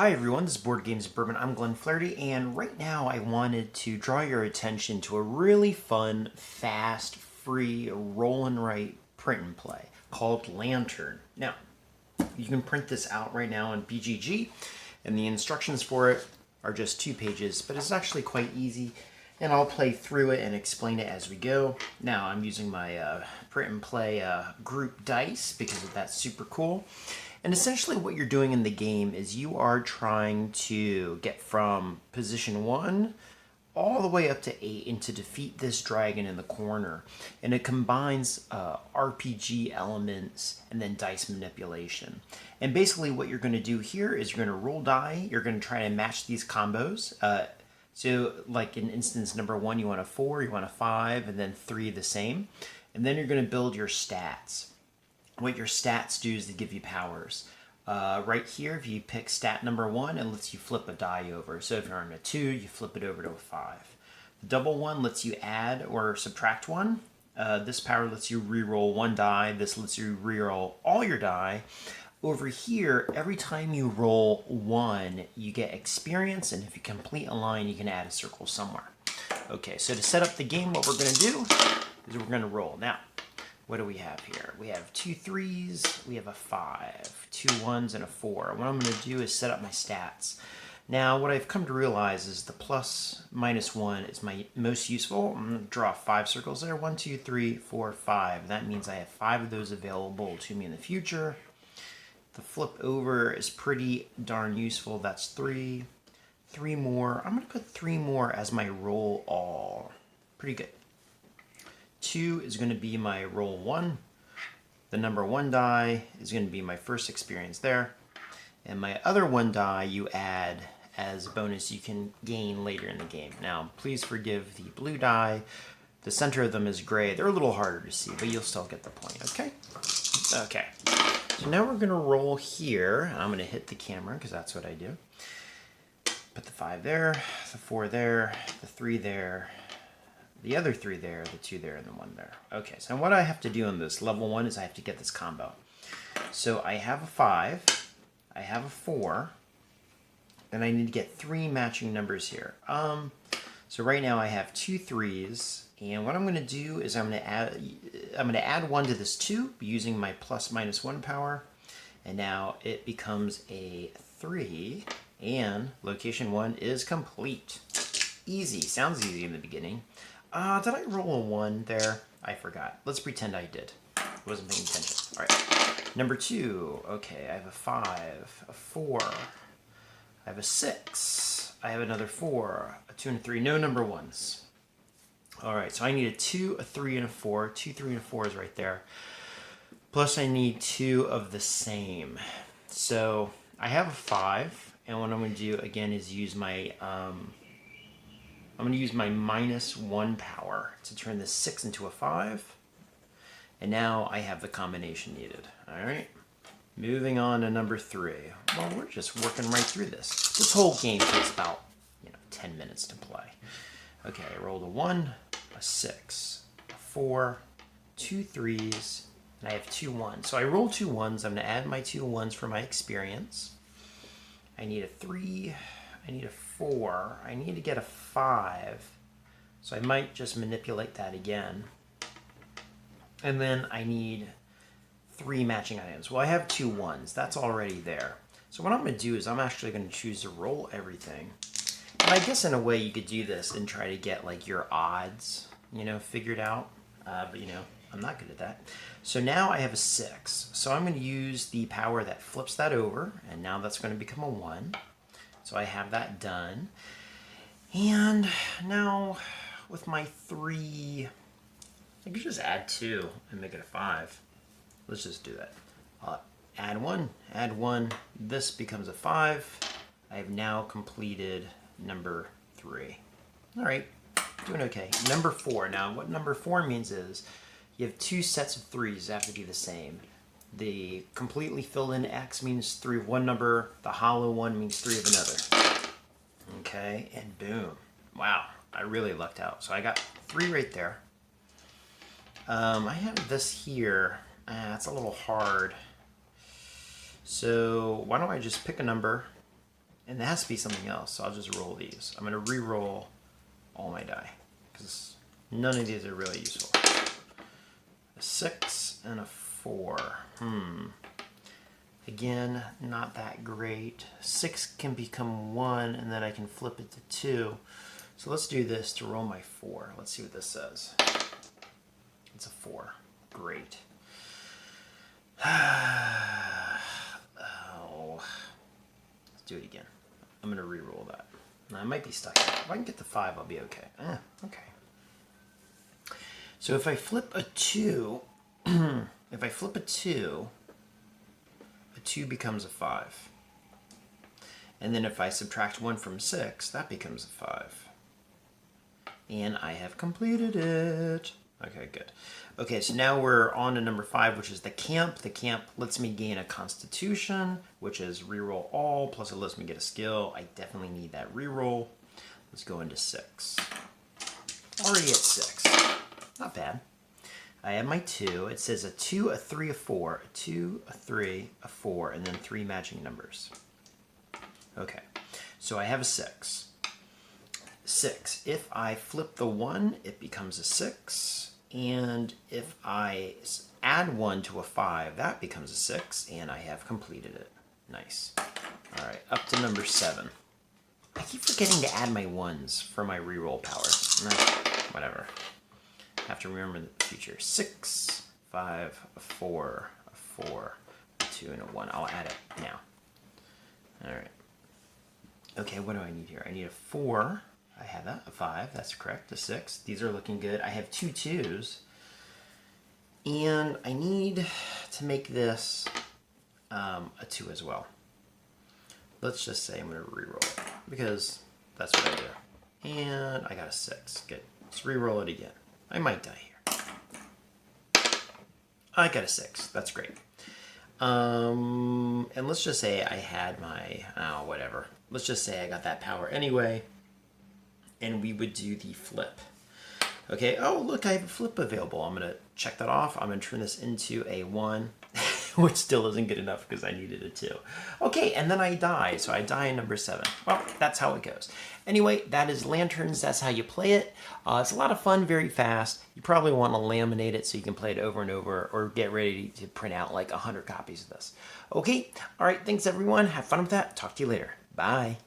Hi everyone, this is Board Games Bourbon. I'm Glenn Flaherty, and right now I wanted to draw your attention to a really fun, fast, free, roll and write print and play called Lantern. Now, you can print this out right now on BGG, and the instructions for it are just 2 pages, but it's actually quite easy, and I'll play through it and explain it as we go. Now, I'm using my print and play group dice because that's super cool. And essentially what you're doing in the game is you are trying to get from position 1 all the way up to 8 and to defeat this dragon in the corner. And it combines RPG elements and then dice manipulation. And basically what you're going to do here is you're going to roll die. You're going to try to match these combos. So like in instance number 1, you want a 4, you want a 5, and then 3 the same. And then you're going to build your stats. What your stats do is they give you powers. Right here, if you pick stat number 1, it lets you flip a die over. So if you're on a 2, you flip it over to a 5. The double 1 lets you add or subtract 1. This power lets you re-roll 1 die. This lets you re-roll all your die. Over here, every time you roll 1, you get experience, and if you complete a line, you can add a circle somewhere. Okay, so to set up the game, what we're going to do is we're going to roll. Now, what do we have here? We have 2 3s, we have a 5, 2 1s, and a 4. What I'm going to do is set up my stats. Now, what I've come to realize is the plus minus 1 is my most useful. I'm going to draw 5 circles there. 1, 2, 3, 4, 5. That means I have 5 of those available to me in the future. The flip over is pretty darn useful. That's 3. 3 more. I'm going to put 3 more as my roll all. Pretty good. 2 is going to be my roll 1. The number 1 die is going to be my first experience there. And my other 1 die you add as a bonus you can gain later in the game. Now, please forgive the blue die. The center of them is gray. They're a little harder to see, but you'll still get the point, okay? Okay. So now we're going to roll here. I'm going to hit the camera because that's what I do. Put the 5 there, the 4 there, the 3 there, the other 3 there, the 2 there, and the 1 there. Okay, so what I have to do on this level 1 is I have to get this combo. So I have a 5, I have a 4, and I need to get 3 matching numbers here. So right now I have 2 3s, and what I'm going to do is I'm going to add 1 to this 2 using my plus minus 1 power, and now it becomes a 3, and location 1 is complete. Easy, sounds easy in the beginning. Did I roll a 1 there? I forgot. Let's pretend I did. Wasn't paying attention. All right. Number 2. Okay, I have a 5, a 4. I have a 6. I have another 4, a 2, and a 3. No number 1s. All right, so I need a 2, a 3, and a 4. 2, 3, and a 4 is right there. Plus I need 2 of the same. So I have a 5, and what I'm going to do again is use my... I'm going to use my minus 1 power to turn this 6 into a 5. And now I have the combination needed. All right. Moving on to number 3. Well, we're just working right through this. This whole game takes about 10 minutes to play. Okay, I rolled a 1, a 6, a 4, 2 3s, and I have 2 1s. So I roll 2 1s. I'm going to add my 2 1s for my experience. I need a 3. I need a 4. I need to get a 5. So I might just manipulate that again. And then I need 3 matching items. Well, I have 2 1s. That's already there. So what I'm going to do is I'm actually going to choose to roll everything. And I guess in a way you could do this and try to get like your odds, figured out. But I'm not good at that. So now I have a 6. So I'm going to use the power that flips that over. And now that's going to become a 1. So I have that done. And now with my 3, I could just add 2 and make it a 5. Let's just do that. Add 1, add 1. This becomes a 5. I have now completed number 3. All right, doing okay. Number 4. Now what number 4 means is you have 2 sets of 3s that have to be the same. The completely filled in X means 3 of one number. The hollow one means 3 of another. Okay, and boom. Wow, I really lucked out. So I got 3 right there. I have this here. It's a little hard. So why don't I just pick a number And there has to be something else, so I'll just roll these. I'm going to re-roll all my die, because none of these are really useful. A 6 and a 4. Again, not that great. 6 can become 1, and then I can flip it to 2. So let's do this to roll my 4. Let's see what this says. It's a 4. Great. Oh. Let's do it again. I'm going to re-roll that. Now, I might be stuck. If I can get the 5, I'll be okay. Okay. So if I flip a 2, if I flip a 2 becomes a 5. And then if I subtract 1 from 6, that becomes a 5. And I have completed it. Okay, good. Okay, so now we're on to number 5, which is the camp. The camp lets me gain a constitution, which is reroll all, plus it lets me get a skill. I definitely need that reroll. Let's go into 6. Already at 6. Not bad. I have my 2. It says a 2, a 3, a 4. A 2, a 3, a 4, and then 3 matching numbers. Okay, so I have a 6. 6. If I flip the 1, it becomes a 6. And if I add 1 to a 5, that becomes a 6. And I have completed it. Nice. All right, up to number 7. I keep forgetting to add my 1s for my reroll power. No, whatever. Have to remember the future. 6, 5, a 4, a 4, a 2, and a 1. I'll add it now. All right. Okay, what do I need here? I need a 4. I have that. A 5. That's correct. A 6. These are looking good. I have 2 2s. And I need to make this a 2 as well. Let's just say I'm going to reroll it, because that's what I do. And I got a 6. Good. Let's reroll it again. I might die here. I got a 6. That's great. And let's just say I had my, whatever. Let's just say I got that power anyway. And we would do the flip. Okay, oh, look, I have a flip available. I'm going to check that off. I'm going to turn this into a 1, which still isn't good enough because I needed a 2. Okay, and then I die. So I die in number 7. Well, that's how it goes. Anyway, that is Lanterns. That's how you play it. It's a lot of fun, very fast. You probably want to laminate it so you can play it over and over, or get ready to print out like 100 copies of this. Okay, all right, thanks everyone. Have fun with that. Talk to you later. Bye.